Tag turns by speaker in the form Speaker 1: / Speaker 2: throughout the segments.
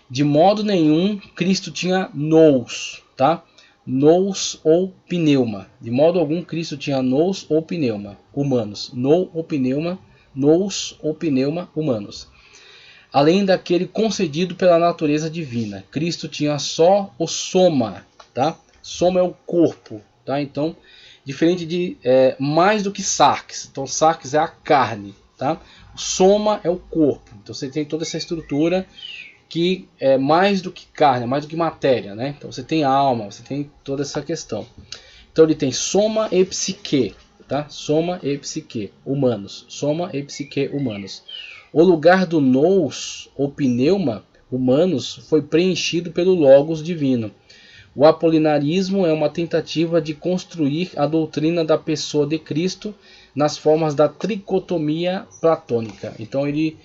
Speaker 1: De modo nenhum Cristo tinha nous, tá? Nous ou pneuma. De modo algum Cristo tinha nous ou pneuma humanos. Nous ou pneuma humanos. Além daquele concedido pela natureza divina. Cristo tinha só o soma, tá? Soma é o corpo, tá? Então, diferente de mais do que sarx. Então, sarx é a carne, tá? O soma é o corpo. Então, você tem toda essa estrutura que é mais do que carne, mais do que matéria, né? Então, você tem alma, você tem toda essa questão. Então, ele tem soma e psique, tá? Soma e psique, humanos. Soma e psique, humanos. O lugar do nous, ou pneuma, humanos, foi preenchido pelo logos divino. O apolinarismo é uma tentativa de construir a doutrina da pessoa de Cristo nas formas da tricotomia platônica. Então ele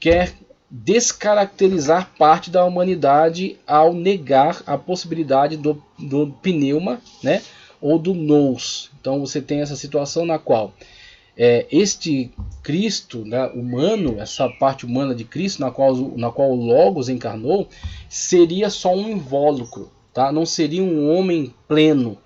Speaker 1: quer descaracterizar parte da humanidade ao negar a possibilidade do pneuma, né, ou do nous. Então você tem essa situação na qual este Cristo, né, humano, essa parte humana de Cristo, na qual o Logos encarnou, seria só um invólucro, tá? Não seria um homem pleno,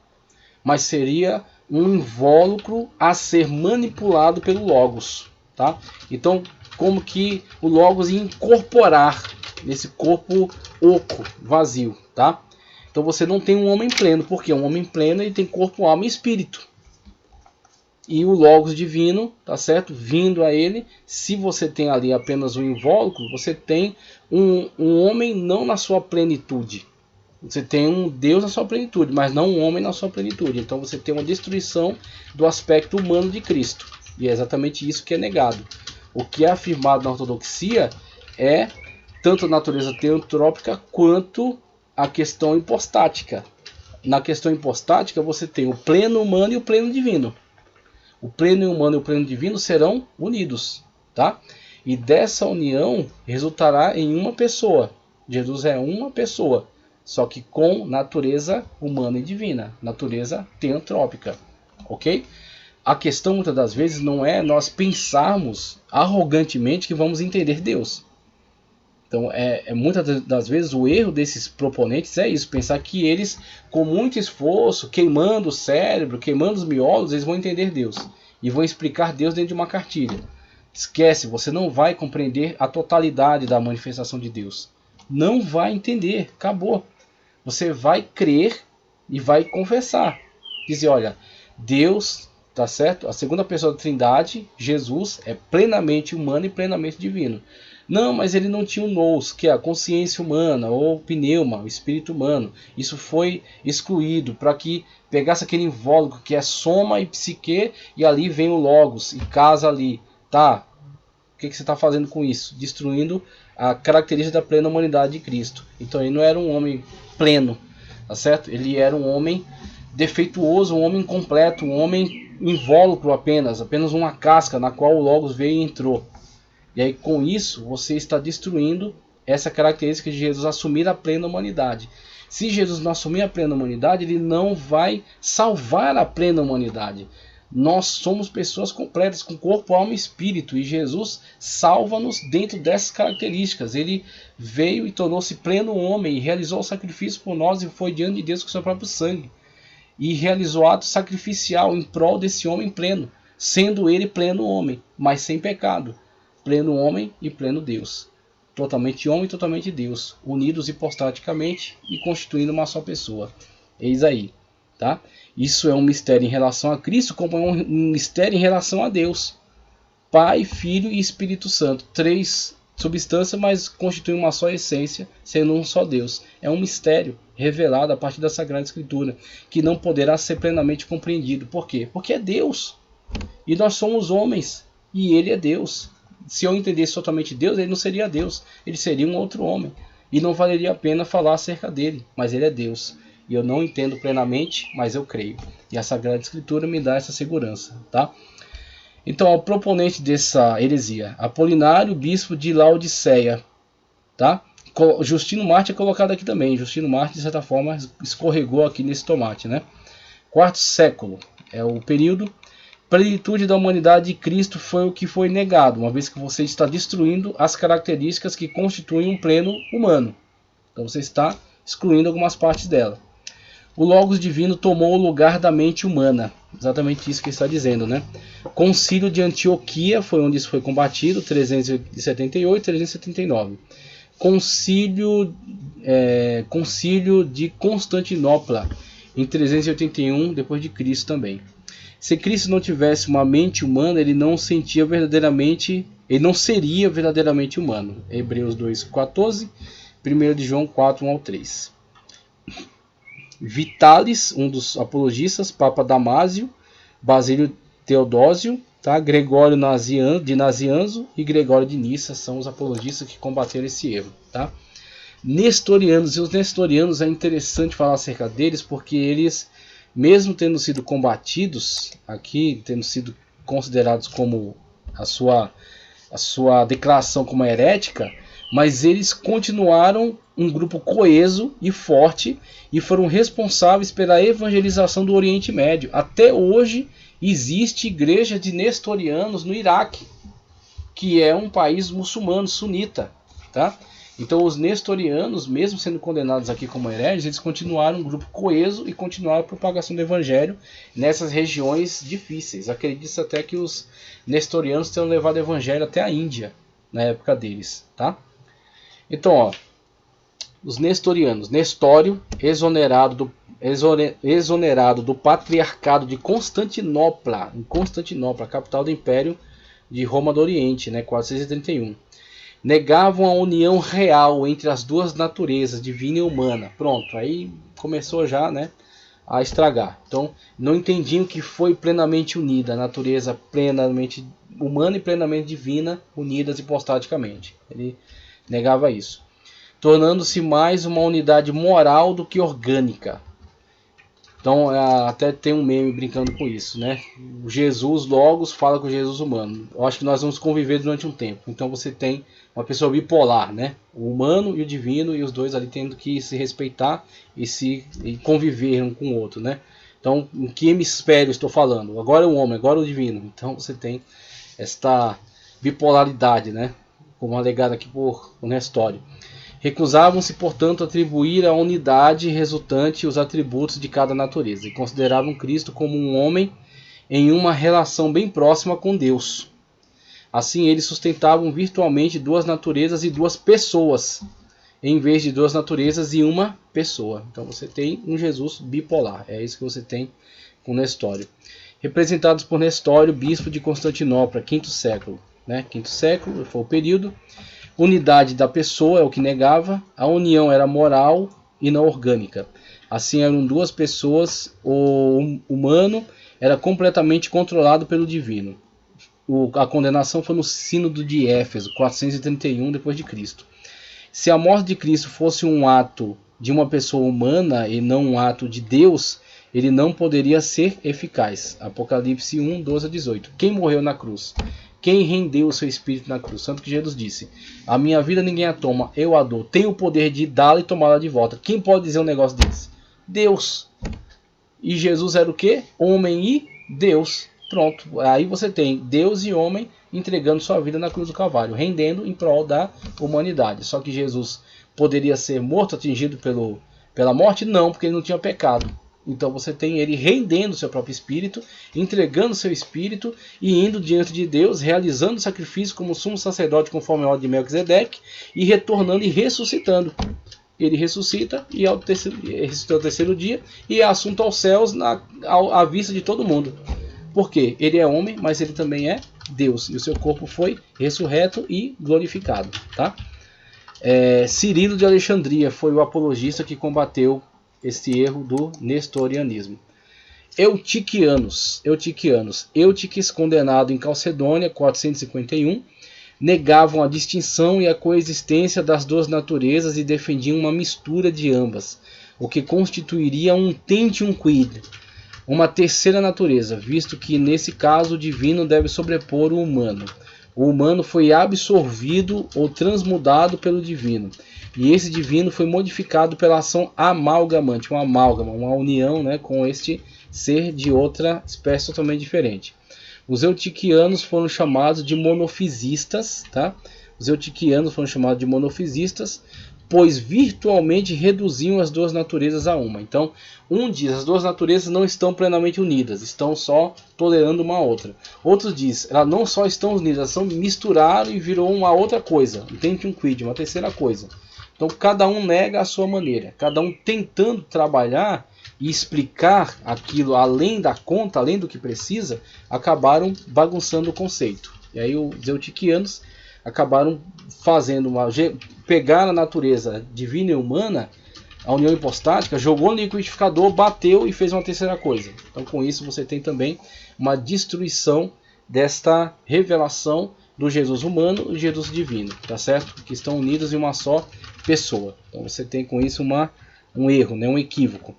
Speaker 1: mas seria um invólucro a ser manipulado pelo Logos, tá? Então, como que o Logos ia incorporar nesse corpo oco, vazio, tá? Então você não tem um homem pleno, porque um homem pleno ele tem corpo, alma e espírito. E o Logos divino, tá certo? Vindo a ele, se você tem ali apenas um invólucro, você tem um homem não na sua plenitude. Você tem um Deus na sua plenitude, mas não um homem na sua plenitude. Então você tem uma destruição do aspecto humano de Cristo. E é exatamente isso que é negado. O que é afirmado na ortodoxia é tanto a natureza teantrópica quanto a questão hipostática. Na questão hipostática você tem o pleno humano e o pleno divino. O pleno humano e o pleno divino serão unidos, tá? E dessa união resultará em uma pessoa. Jesus é uma pessoa, só que com natureza humana e divina, natureza teantrópica, ok? A questão muitas das vezes não é nós pensarmos arrogantemente que vamos entender Deus. Então, muitas das vezes o erro desses proponentes é isso, pensar que eles, com muito esforço, queimando o cérebro, queimando os miolos, eles vão entender Deus. E vão explicar Deus dentro de uma cartilha. Esquece, você não vai compreender a totalidade da manifestação de Deus. Não vai entender, acabou. Você vai crer e vai confessar. Dizer, olha, Deus, tá certo? A segunda pessoa da Trindade, Jesus, é plenamente humano e plenamente divino. Não, mas ele não tinha o nous, que é a consciência humana, ou o pneuma, o espírito humano. Isso foi excluído para que pegasse aquele invólucro que é soma e psique, e ali vem o logos, e casa ali. Tá, o que você está fazendo com isso? Destruindo a característica da plena humanidade de Cristo. Então ele não era um homem pleno, tá certo? Ele era um homem defeituoso, um homem incompleto, um homem invólucro apenas uma casca na qual o logos veio e entrou. E aí com isso você está destruindo essa característica de Jesus assumir a plena humanidade. Se Jesus não assumir a plena humanidade, ele não vai salvar a plena humanidade. Nós somos pessoas completas com corpo, alma e espírito. E Jesus salva-nos dentro dessas características. Ele veio e tornou-se pleno homem e realizou o sacrifício por nós e foi diante de Deus com seu próprio sangue. E realizou ato sacrificial em prol desse homem pleno, sendo ele pleno homem, mas sem pecado. Pleno homem e pleno Deus. Totalmente homem e totalmente Deus. Unidos hipostaticamente e constituindo uma só pessoa. Eis aí. Tá? Isso é um mistério em relação a Cristo, como é um mistério em relação a Deus. Pai, Filho e Espírito Santo. Três substâncias, mas constituem uma só essência, sendo um só Deus. É um mistério revelado a partir da Sagrada Escritura, que não poderá ser plenamente compreendido. Por quê? Porque é Deus. E nós somos homens. E Ele é Deus. Se eu entendesse totalmente Deus, ele não seria Deus. Ele seria um outro homem. E não valeria a pena falar acerca dele. Mas ele é Deus. E eu não entendo plenamente, mas eu creio. E a Sagrada Escritura me dá essa segurança. Tá? Então, o proponente dessa heresia, Apolinário, bispo de Laodiceia. Tá? Justino Marte é colocado aqui também. Justino Marte, de certa forma, escorregou aqui nesse tomate. Né? Quarto século é o período. Plenitude da humanidade de Cristo foi o que foi negado, uma vez que você está destruindo as características que constituem um pleno humano. Então você está excluindo algumas partes dela. O Logos divino tomou o lugar da mente humana. Exatamente isso que ele está dizendo, né? Concílio de Antioquia foi onde isso foi combatido, 378 e 379. Concílio de Constantinopla, em 381 depois de Cristo também. Se Cristo não tivesse uma mente humana, ele não seria verdadeiramente humano. Hebreus 2:14, 1 de João 4:1-3. Vitalis, um dos apologistas, Papa Damásio, Basílio Teodósio, tá? Gregório de Nazianzo e Gregório de Nissa são os apologistas que combateram esse erro. Tá? Nestorianos, e os nestorianos é interessante falar acerca deles, porque eles, mesmo tendo sido combatidos aqui, tendo sido considerados como a sua declaração como herética, mas eles continuaram um grupo coeso e forte e foram responsáveis pela evangelização do Oriente Médio. Até hoje existe igreja de nestorianos no Iraque, que é um país muçulmano sunita, tá? Então os nestorianos, mesmo sendo condenados aqui como hereges, eles continuaram um grupo coeso e continuaram a propagação do evangelho nessas regiões difíceis. Acredita-se até que os nestorianos tenham levado o evangelho até a Índia na época deles, tá? Então, ó, os nestorianos, Nestório, exonerado do patriarcado de Constantinopla, em Constantinopla, capital do Império de Roma do Oriente, né, 431. Negavam a união real entre as duas naturezas, divina e humana. Pronto, aí começou já, né, a estragar. Então, não entendiam que foi plenamente unida, a natureza plenamente humana e plenamente divina, unidas hipostaticamente. Ele negava isso, tornando-se mais uma unidade moral do que orgânica. Então, até tem um meme brincando com isso, né? O Jesus Logos fala com o Jesus humano. Eu acho que nós vamos conviver durante um tempo. Então você tem uma pessoa bipolar, né? O humano e o divino, e os dois ali tendo que se respeitar e conviver um com o outro, né? Então, em que hemisfério estou falando? Agora é o homem, agora é o divino. Então você tem esta bipolaridade, né? Como alegado aqui por Nestório. Recusavam-se, portanto, a atribuir à unidade resultante os atributos de cada natureza, e consideravam Cristo como um homem em uma relação bem próxima com Deus. Assim, eles sustentavam virtualmente duas naturezas e duas pessoas, em vez de duas naturezas e uma pessoa. Então você tem um Jesus bipolar, é isso que você tem com Nestório. Representados por Nestório, bispo de Constantinopla, V século. Né? V século foi o período. Unidade da pessoa é o que negava, a união era moral e não orgânica. Assim eram duas pessoas, o humano era completamente controlado pelo divino. A condenação foi no Sínodo de Éfeso, 431 d.C. Se a morte de Cristo fosse um ato de uma pessoa humana e não um ato de Deus, ele não poderia ser eficaz. Apocalipse 1, 12-18. Quem morreu na cruz? Quem rendeu o seu espírito na cruz? Tanto que Jesus disse: a minha vida ninguém a toma, eu a dou. Tenho o poder de dá-la e tomá-la de volta. Quem pode dizer um negócio desse? Deus. E Jesus era o quê? Homem e Deus. Pronto. Aí você tem Deus e homem entregando sua vida na cruz do Calvário, rendendo em prol da humanidade. Só que Jesus poderia ser morto, atingido pela morte? Não, porque ele não tinha pecado. Então você tem ele rendendo seu próprio espírito, entregando seu espírito e indo diante de Deus, realizando o sacrifício como sumo sacerdote conforme a ordem de Melquisedeque e retornando e ressuscitando. Ele ressuscita e ressuscitou ao terceiro dia e é assunto aos céus à vista de todo mundo. Por quê? Ele é homem, mas ele também é Deus e o seu corpo foi ressurreto e glorificado. Tá? Cirilo de Alexandria foi o apologista que combateu esse erro do nestorianismo. Eutiquianos, Eutiques, condenado em Calcedônia, 451, negavam a distinção e a coexistência das duas naturezas e defendiam uma mistura de ambas, o que constituiria um tentium quid, uma terceira natureza, visto que nesse caso o divino deve sobrepor o humano. O humano foi absorvido ou transmudado pelo divino. E esse divino foi modificado pela ação amalgamante, uma amálgama, uma união, né, com este ser de outra espécie totalmente diferente. Os eutiquianos foram chamados de monofisistas, tá? Os eutiquianos foram chamados de monofisistas pois virtualmente reduziam as duas naturezas a uma. Então, um diz, as duas naturezas não estão plenamente unidas, estão só tolerando uma a outra. Outro diz, elas não só estão unidas, elas são misturaram e virou uma outra coisa, um tentum quid, uma terceira coisa. Então, cada um nega a sua maneira, cada um tentando trabalhar e explicar aquilo além da conta, além do que precisa, acabaram bagunçando o conceito. E aí os eutiquianos acabaram fazendo pegar a natureza divina e humana, a união hipostática, jogou no liquidificador, bateu e fez uma terceira coisa. Então com isso você tem também uma destruição desta revelação do Jesus humano e Jesus divino, tá certo? Que estão unidos em uma só pessoa. Então você tem com isso um erro, né? Um equívoco.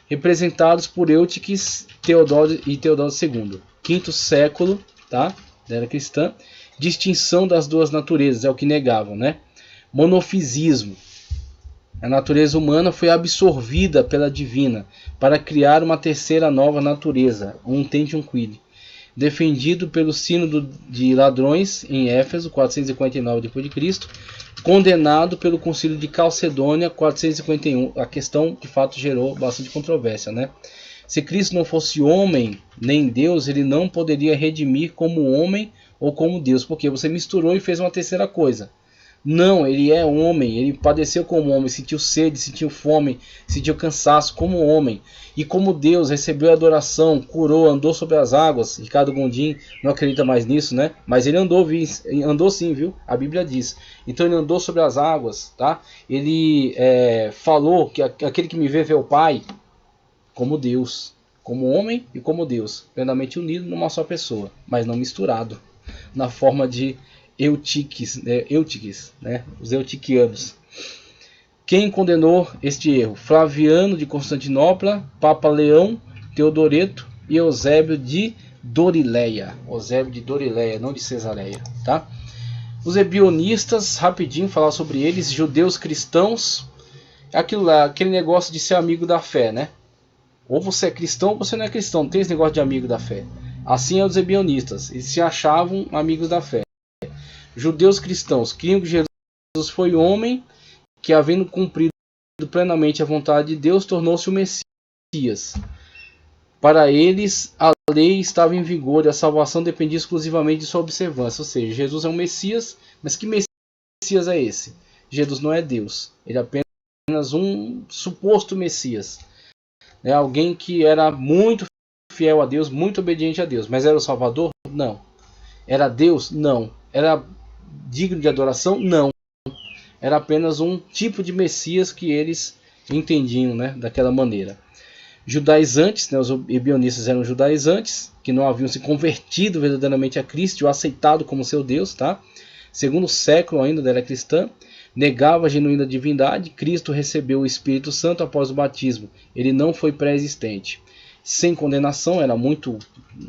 Speaker 1: Representados por Eutiques e Teodoro II. Quinto século, tá? Da era cristã. Distinção das duas naturezas, é o que negavam, né? Monofisismo. A natureza humana foi absorvida pela divina para criar uma terceira nova natureza, um tentum quid. Defendido pelo Sínodo de Ladrões em Éfeso, 459 d.C., condenado pelo Concílio de Calcedônia, 451. A questão, de fato, gerou bastante controvérsia, né? Se Cristo não fosse homem, nem Deus, ele não poderia redimir como homem ou como Deus, porque você misturou e fez uma terceira coisa. Não, ele é homem, ele padeceu como homem, sentiu sede, sentiu fome, sentiu cansaço como homem. E como Deus, recebeu a adoração, curou, andou sobre as águas. Ricardo Gondim não acredita mais nisso, né? Mas ele andou sim, viu? A Bíblia diz. Então ele andou sobre as águas, tá? Ele falou que aquele que me vê o Pai como Deus, como homem e como Deus, plenamente unido numa só pessoa, mas não misturado, na forma de Eutiques, né? Os eutiquianos. Quem condenou este erro? Flaviano de Constantinopla, Papa Leão, Teodoreto e Eusébio de Dorileia. Eusébio de Dorileia, não de Cesareia, tá? Os ebionistas, rapidinho falar sobre eles, judeus cristãos, aquilo lá, aquele negócio de ser amigo da fé, né? Ou você é cristão ou você não é cristão, não tem esse negócio de amigo da fé. Assim é os ebionistas, eles se achavam amigos da fé. Judeus cristãos criam que Jesus foi homem, que havendo cumprido plenamente a vontade de Deus, tornou-se o Messias. Para eles, a lei estava em vigor e a salvação dependia exclusivamente de sua observância. Ou seja, Jesus é um Messias, mas que Messias é esse? Jesus não é Deus, ele é apenas um suposto Messias. É alguém que era muito fiel a Deus, muito obediente a Deus. Mas era o Salvador? Não. Era Deus? Não. Era digno de adoração? Não. Era apenas um tipo de Messias que eles entendiam, né, daquela maneira. Judaizantes, né, os ebionistas eram judaizantes, que não haviam se convertido verdadeiramente a Cristo e o aceitado como seu Deus, tá? Segundo século ainda da era cristã, negava a genuína divindade. Cristo recebeu o Espírito Santo após o batismo. Ele não foi pré-existente. Sem condenação, era muito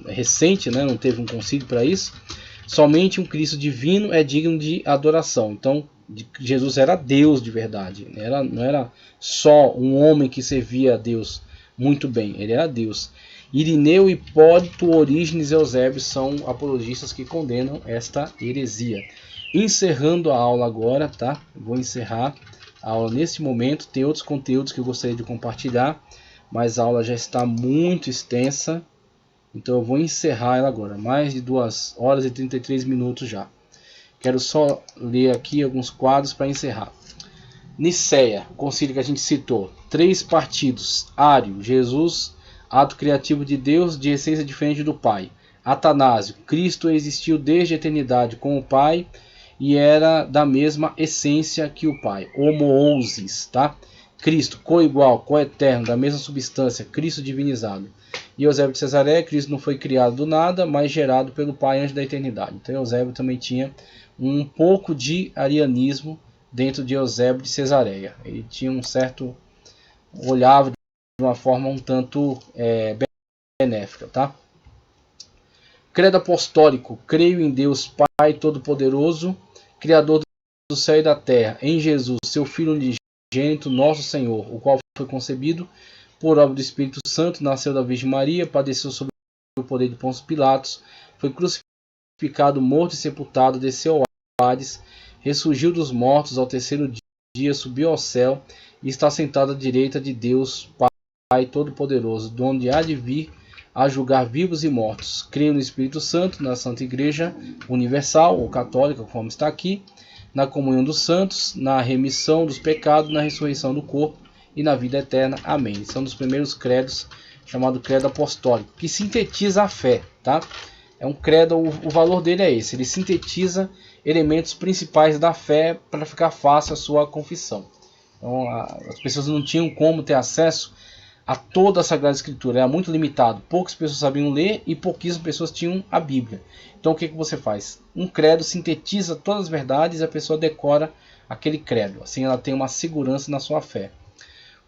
Speaker 1: recente, né? Não teve um concílio para isso. Somente um Cristo divino é digno de adoração. Então, Jesus era Deus de verdade. Não era só um homem que servia a Deus muito bem. Ele era Deus. Irineu, Hipólito, Orígenes e Eusébio são apologistas que condenam esta heresia. Encerrando a aula agora, tá? Vou encerrar a aula nesse momento. Tem outros conteúdos que eu gostaria de compartilhar, mas a aula já está muito extensa. Então eu vou encerrar ela agora. Mais de 2 horas e 33 minutos já. Quero só ler aqui alguns quadros para encerrar. Nicéia, o concílio que a gente citou. 3 partidos. Ário, Jesus, ato criativo de Deus, de essência diferente do Pai. Atanásio, Cristo existiu desde a eternidade com o Pai e era da mesma essência que o Pai. Homoousis, tá? Cristo, coigual, coeterno, da mesma substância, Cristo divinizado. E Eusébio de Cesareia, Cristo não foi criado do nada, mas gerado pelo Pai antes da eternidade. Então Eusébio também tinha um pouco de arianismo dentro de Eusébio de Cesareia. Ele tinha um certo... olhava de uma forma um tanto benéfica, tá? Credo apostólico. Creio em Deus Pai Todo-Poderoso, Criador do céu e da terra, em Jesus, seu Filho unigênito, nosso Senhor, o qual foi concebido por obra do Espírito Santo, nasceu da Virgem Maria, padeceu sob o poder de Pôncio Pilatos, foi crucificado, morto e sepultado, desceu ao Hades, ressurgiu dos mortos ao terceiro dia subiu ao céu e está sentado à direita de Deus Pai Todo-Poderoso, de onde há de vir a julgar vivos e mortos. Creio no Espírito Santo, na Santa Igreja Universal ou Católica, como está aqui, na comunhão dos santos, na remissão dos pecados, na ressurreição do corpo e na vida eterna. Amém. São dos primeiros credos, chamado credo apostólico, que sintetiza a fé, tá? É um credo, o valor dele é esse, ele sintetiza elementos principais da fé para ficar fácil a sua confissão. Então, as pessoas não tinham como ter acesso a toda a Sagrada Escritura, era muito limitado. Poucas pessoas sabiam ler e pouquíssimas pessoas tinham a Bíblia. Então o que você faz? Um credo sintetiza todas as verdades e a pessoa decora aquele credo. Assim ela tem uma segurança na sua fé.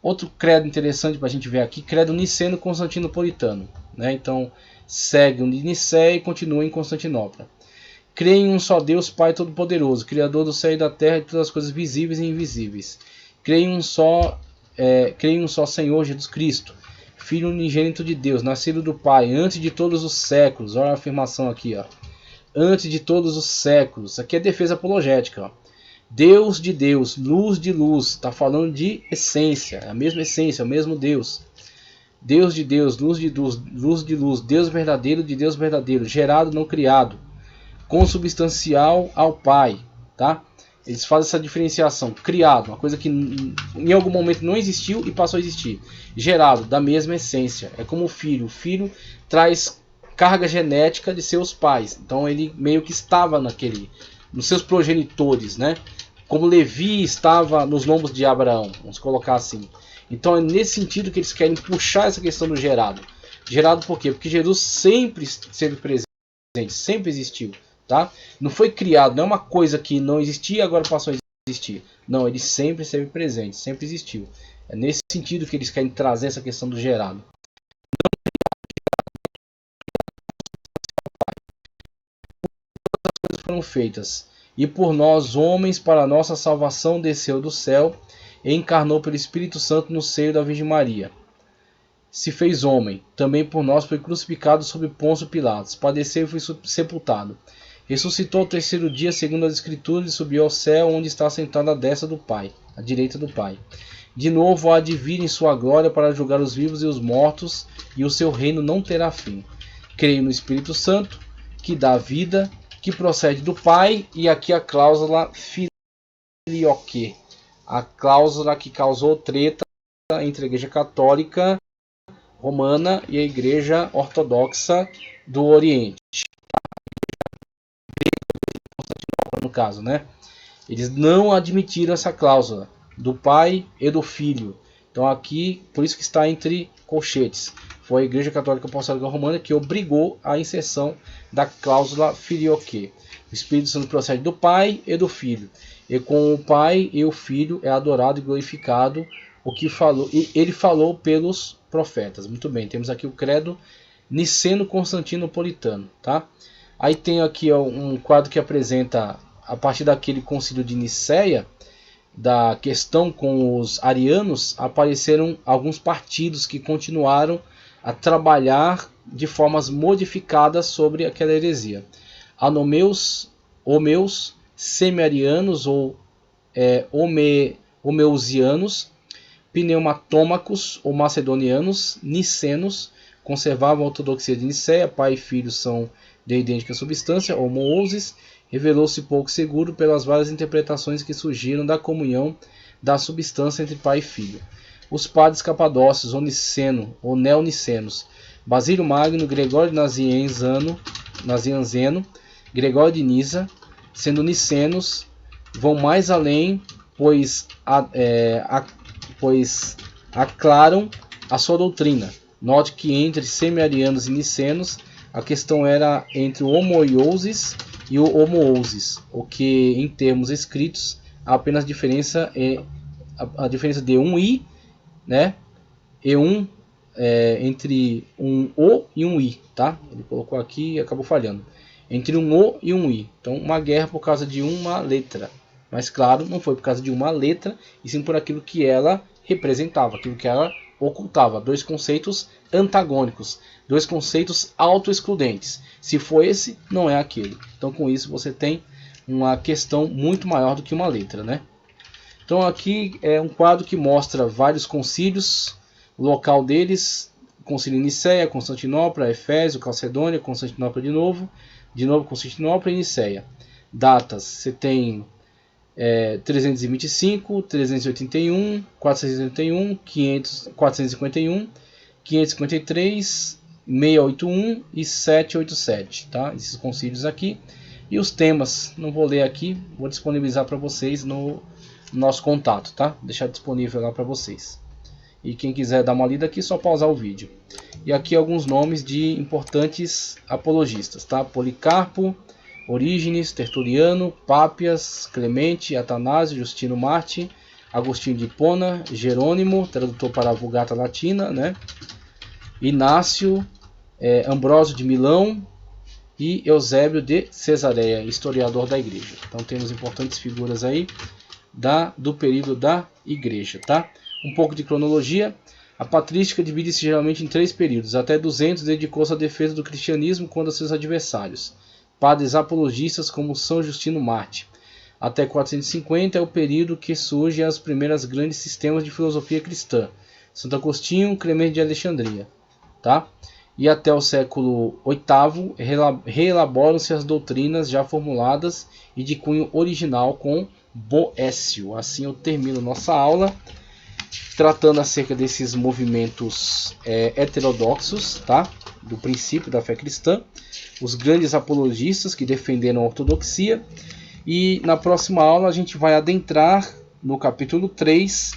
Speaker 1: Outro credo interessante para a gente ver aqui, credo niceno-constantinopolitano, né? Então segue o de Nicéia e continua em Constantinopla. Crê em um só Deus, Pai Todo-Poderoso, Criador do céu e da terra e de todas as coisas visíveis e invisíveis. Crê em um só Senhor Jesus Cristo, Filho unigênito de Deus, nascido do Pai, antes de todos os séculos. Olha a afirmação aqui, ó. Antes de todos os séculos. Aqui é defesa apologética, ó. Deus de Deus, luz de luz. Está falando de essência, a mesma essência, o mesmo Deus. Deus de Deus, luz de luz, Deus verdadeiro de Deus verdadeiro, gerado, não criado, consubstancial ao Pai, tá? Eles fazem essa diferenciação. Criado, uma coisa que em algum momento não existiu e passou a existir. Gerado, da mesma essência. É como o filho. O filho traz carga genética de seus pais. Então ele meio que estava nos seus progenitores, né? Como Levi estava nos lombos de Abraão, vamos colocar assim. Então é nesse sentido que eles querem puxar essa questão do gerado. Gerado por quê? Porque Jesus sempre esteve presente, sempre existiu. Tá? Não foi criado, não é uma coisa que não existia e agora passou a existir. Não, ele sempre esteve presente, sempre existiu. É nesse sentido que eles querem trazer essa questão do gerado. As coisas foram feitas, e por nós, homens, para a nossa salvação, desceu do céu e encarnou pelo Espírito Santo no seio da Virgem Maria. Se fez homem, também por nós foi crucificado sob Pôncio Pilatos, padeceu e foi sepultado. Ressuscitou ao terceiro dia, segundo as Escrituras, e subiu ao céu, onde está sentado à destra do Pai, à direita do Pai. De novo há de vir em sua glória para julgar os vivos e os mortos, e o seu reino não terá fim. Creio no Espírito Santo, que dá vida, que procede do Pai, e aqui a cláusula filioque, a cláusula que causou treta entre a Igreja Católica Romana e a Igreja Ortodoxa do Oriente. No caso, né? Eles não admitiram essa cláusula do Pai e do Filho. Então aqui, por isso que está entre colchetes. Foi a Igreja Católica Apostólica Romana que obrigou a inserção da cláusula filioque. O Espírito Santo procede do Pai e do Filho. E com o Pai e o Filho é adorado e glorificado o que falou. E ele falou pelos profetas. Muito bem, temos aqui o credo niceno-constantinopolitano, tá? Aí tem aqui um quadro que apresenta, a partir daquele concílio de Nicéia, da questão com os arianos, apareceram alguns partidos que continuaram a trabalhar de formas modificadas sobre aquela heresia. Anomeus, homeus, semi-arianos ou homeusianos, pneumatômacos ou macedonianos, nicenos, conservavam a ortodoxia de Nicéia, pai e filho são de idêntica substância, homoousis, revelou-se pouco seguro pelas várias interpretações que surgiram da comunhão da substância entre pai e filho. Os padres capadócios, ou niceno, ou neonicenos, Basílio Magno, Gregório Nazianzeno, Gregório de Nisa, sendo nicenos, vão mais além, pois aclaram a sua doutrina. Note que entre semi-arianos e nicenos, a questão era entre o homoiousis e o homoousis, o que em termos escritos há apenas diferença a diferença de um i, né, e entre um o e um i, tá? Ele colocou aqui e acabou falhando. Entre um o e um i. Então uma guerra por causa de uma letra. Mas claro, não foi por causa de uma letra, e sim por aquilo que ela representava, aquilo que ela ocultava. Dois conceitos antagônicos, dois conceitos autoexcludentes. Se for esse, não é aquele. Então com isso você tem uma questão muito maior do que uma letra, né? Então aqui é um quadro que mostra vários concílios, o local deles, concílio em Niceia, Constantinopla, Efésio, Calcedônia, Constantinopla de novo Constantinopla e Niceia. Datas, você tem 325, 381, 481, 451, 553, 681 e 787, tá? Esses concílios aqui. E os temas, não vou ler aqui, vou disponibilizar para vocês no nosso contato, tá? Deixar disponível lá para vocês. E quem quiser dar uma lida aqui, só pausar o vídeo. E aqui alguns nomes de importantes apologistas, tá? Policarpo, Orígenes, Tertuliano, Pápias, Clemente, Atanásio, Justino Marte, Agostinho de Hipona, Jerônimo, tradutor para a Vulgata Latina, né? Inácio, Ambrósio de Milão e Eusébio de Cesareia, historiador da igreja. Então temos importantes figuras aí do período da igreja, tá? Um pouco de cronologia. A patrística divide-se geralmente em 3 períodos. Até 200 dedicou-se à defesa do cristianismo contra seus adversários, padres apologistas como São Justino Marte. Até 450 é o período que surgem os primeiros grandes sistemas de filosofia cristã, Santo Agostinho, Clemente de Alexandria, tá? E até o século VIII reelaboram-se as doutrinas já formuladas e de cunho original com Boécio. Assim eu termino nossa aula tratando acerca desses movimentos heterodoxos, tá? Do princípio da fé cristã, os grandes apologistas que defenderam a ortodoxia. E na próxima aula a gente vai adentrar no capítulo 3,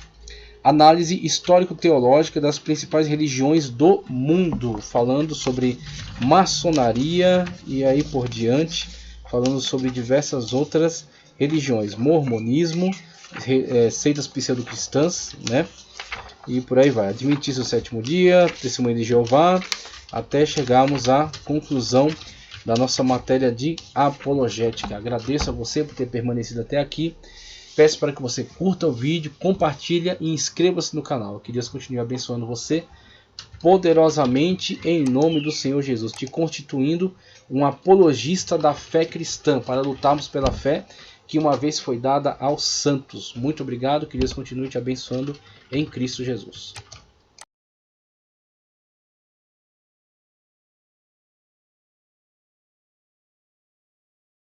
Speaker 1: análise histórico-teológica das principais religiões do mundo, falando sobre maçonaria e aí por diante, falando sobre diversas outras religiões, mormonismo, seitas pseudo-cristãs, né? E por aí vai, Adventistas do sétimo dia, Testemunho de Jeová, até chegarmos à conclusão da nossa matéria de apologética. Agradeço a você por ter permanecido até aqui. Peço para que você curta o vídeo, compartilhe e inscreva-se no canal. Que Deus continue abençoando você poderosamente em nome do Senhor Jesus, te constituindo um apologista da fé cristã, para lutarmos pela fé que uma vez foi dada aos santos. Muito obrigado, que Deus continue te abençoando em Cristo Jesus.